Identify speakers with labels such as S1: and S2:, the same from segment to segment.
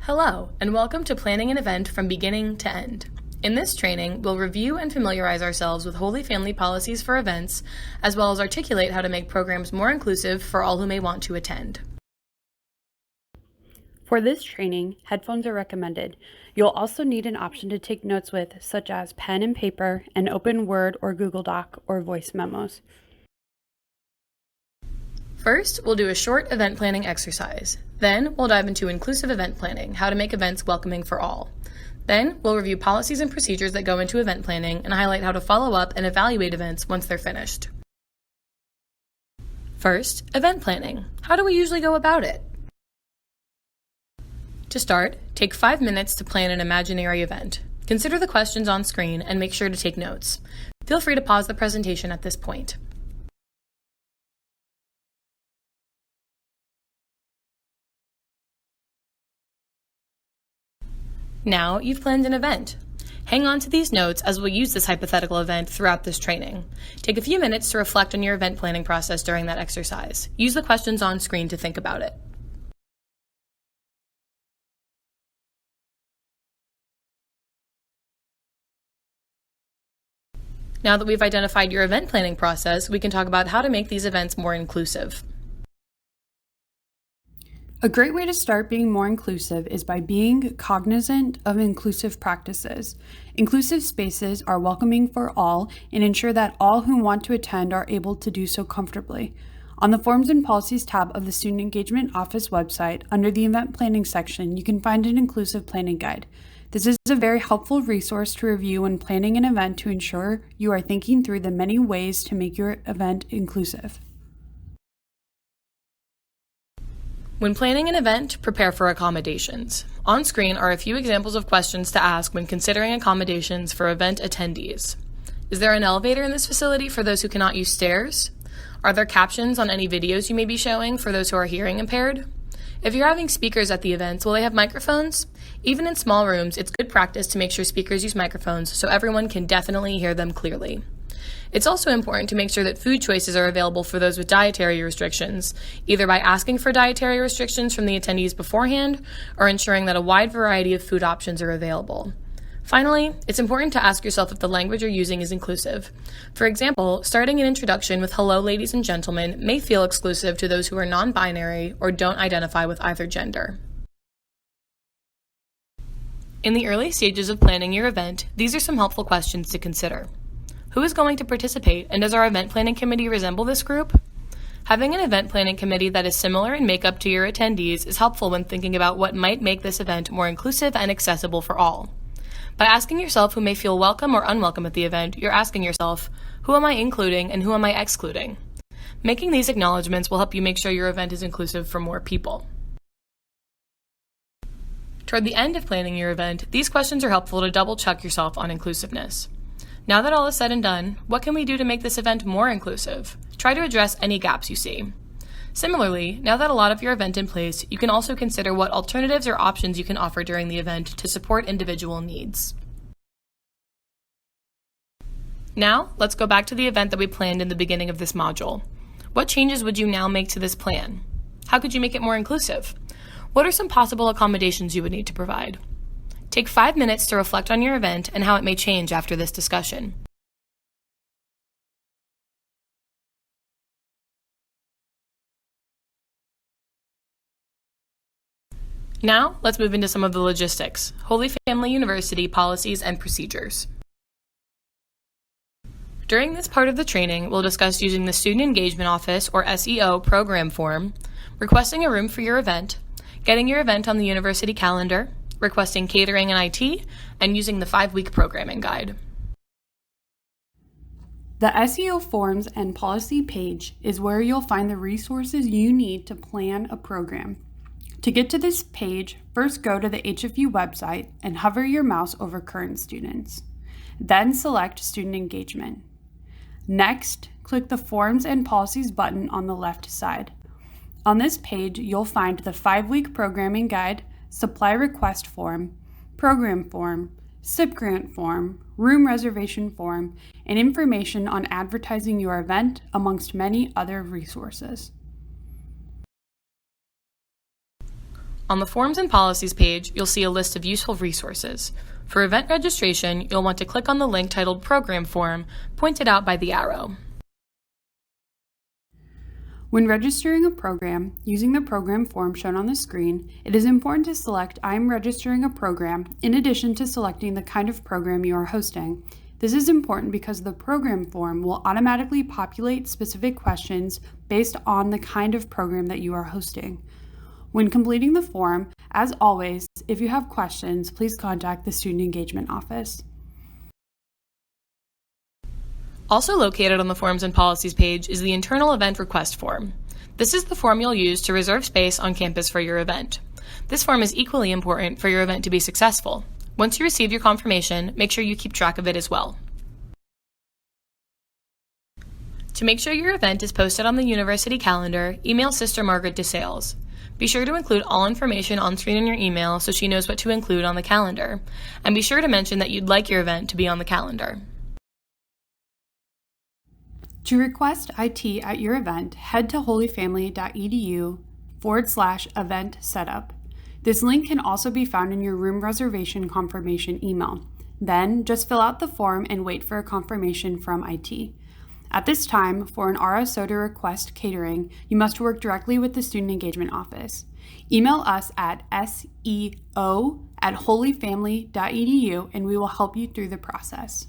S1: Hello, and welcome to Planning an Event from Beginning to End. In this training, we'll review and familiarize ourselves with Holy Family policies for events, as well as articulate how to make programs more inclusive for all who may want to attend.
S2: For this training, headphones are recommended. You'll also need an option to take notes with, such as pen and paper, and open Word or Google Doc or voice memos.
S1: First, we'll do a short event planning exercise. Then, we'll dive into inclusive event planning, how to make events welcoming for all. Then, we'll review policies and procedures that go into event planning and highlight how to follow up and evaluate events once they're finished. First, event planning. How do we usually go about it? To start, take 5 minutes to plan an imaginary event. Consider the questions on screen and make sure to take notes. Feel free to pause the presentation at this point. Now you've planned an event. Hang on to these notes as we'll use this hypothetical event throughout this training. Take a few minutes to reflect on your event planning process during that exercise. Use the questions on screen to think about it. Now that we've identified your event planning process, we can talk about how to make these events more inclusive.
S2: A great way to start being more inclusive is by being cognizant of inclusive practices. Inclusive spaces are welcoming for all and ensure that all who want to attend are able to do so comfortably. On the Forms and Policies tab of the Student Engagement Office website, under the Event Planning section, you can find an inclusive planning guide. This is a very helpful resource to review when planning an event to ensure you are thinking through the many ways to make your event inclusive.
S1: When planning an event, prepare for accommodations. On screen are a few examples of questions to ask when considering accommodations for event attendees. Is there an elevator in this facility for those who cannot use stairs? Are there captions on any videos you may be showing for those who are hearing impaired? If you're having speakers at the events, will they have microphones? Even in small rooms, it's good practice to make sure speakers use microphones so everyone can definitely hear them clearly. It's also important to make sure that food choices are available for those with dietary restrictions, either by asking for dietary restrictions from the attendees beforehand or ensuring that a wide variety of food options are available. Finally, it's important to ask yourself if the language you're using is inclusive. For example, starting an introduction with "Hello, ladies and gentlemen" may feel exclusive to those who are non-binary or don't identify with either gender. In the early stages of planning your event, these are some helpful questions to consider. Who is going to participate, and does our event planning committee resemble this group? Having an event planning committee that is similar in makeup to your attendees is helpful when thinking about what might make this event more inclusive and accessible for all. By asking yourself who may feel welcome or unwelcome at the event, you're asking yourself, who am I including and who am I excluding? Making these acknowledgments will help you make sure your event is inclusive for more people. Toward the end of planning your event, these questions are helpful to double-check yourself on inclusiveness. Now that all is said and done, what can we do to make this event more inclusive? Try to address any gaps you see. Similarly, now that a lot of your event in place, you can also consider what alternatives or options you can offer during the event to support individual needs. Now, let's go back to the event that we planned in the beginning of this module. What changes would you now make to this plan? How could you make it more inclusive? What are some possible accommodations you would need to provide? Take 5 minutes to reflect on your event and how it may change after this discussion. Now, let's move into some of the logistics, Holy Family University policies and procedures. During this part of the training, we'll discuss using the Student Engagement Office, or SEO, program form, requesting a room for your event, getting your event on the university calendar, requesting catering and IT, and using the 5-week programming guide.
S2: The SEO Forms and Policy page is where you'll find the resources you need to plan a program. To get to this page, first go to the HFU website and hover your mouse over current students. Then select Student Engagement. Next, click the Forms and Policies button on the left side. On this page, you'll find the 5-week programming guide, supply request form, program form, SIP grant form, room reservation form, and information on advertising your event, amongst many other resources.
S1: On the Forms and Policies page, you'll see a list of useful resources. For event registration, you'll want to click on the link titled Program Form, pointed out by the arrow.
S2: When registering a program, using the program form shown on the screen, it is important to select I'm registering a program in addition to selecting the kind of program you are hosting. This is important because the program form will automatically populate specific questions based on the kind of program that you are hosting. When completing the form, as always, if you have questions, please contact the Student Engagement Office.
S1: Also located on the Forms and Policies page is the Internal Event Request form. This is the form you'll use to reserve space on campus for your event. This form is equally important for your event to be successful. Once you receive your confirmation, make sure you keep track of it as well. To make sure your event is posted on the university calendar, email Sister Margaret DeSales. Be sure to include all information on screen in your email so she knows what to include on the calendar. And be sure to mention that you'd like your event to be on the calendar.
S2: To request IT at your event, head to holyfamily.edu/event setup. This link can also be found in your room reservation confirmation email. Then, just fill out the form and wait for a confirmation from IT. At this time, for an RSO to request catering, you must work directly with the Student Engagement Office. Email us at seo@holyfamily.edu and we will help you through the process.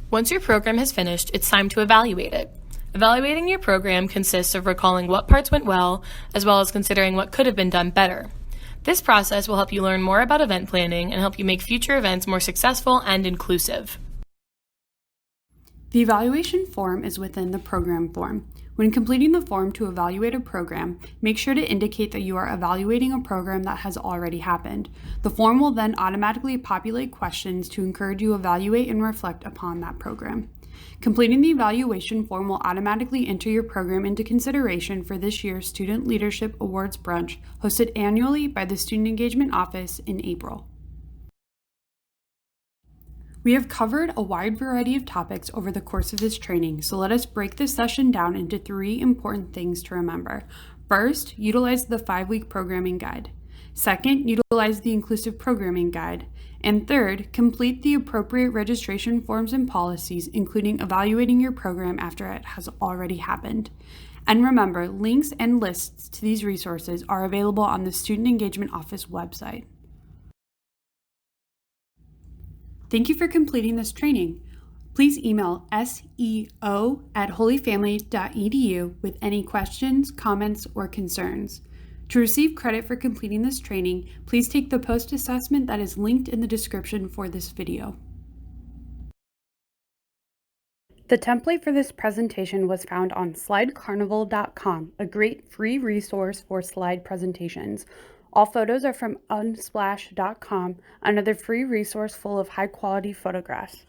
S1: Once your program has finished, it's time to evaluate it. Evaluating your program consists of recalling what parts went well, as well as considering what could have been done better. This process will help you learn more about event planning and help you make future events more successful and inclusive.
S2: The evaluation form is within the program form. When completing the form to evaluate a program, make sure to indicate that you are evaluating a program that has already happened. The form will then automatically populate questions to encourage you to evaluate and reflect upon that program. Completing the evaluation form will automatically enter your program into consideration for this year's Student Leadership Awards Brunch, hosted annually by the Student Engagement Office in April. We have covered a wide variety of topics over the course of this training, so let us break this session down into 3 important things to remember. First, utilize the 5-week programming guide. Second, utilize the inclusive programming guide. And third, complete the appropriate registration forms and policies, including evaluating your program after it has already happened. And remember, links and lists to these resources are available on the Student Engagement Office website. Thank you for completing this training. Please email seo@holyfamily.edu with any questions, comments, or concerns. To receive credit for completing this training, please take the post-assessment that is linked in the description for this video. The template for this presentation was found on slidecarnival.com, a great free resource for slide presentations. All photos are from unsplash.com, another free resource full of high-quality photographs.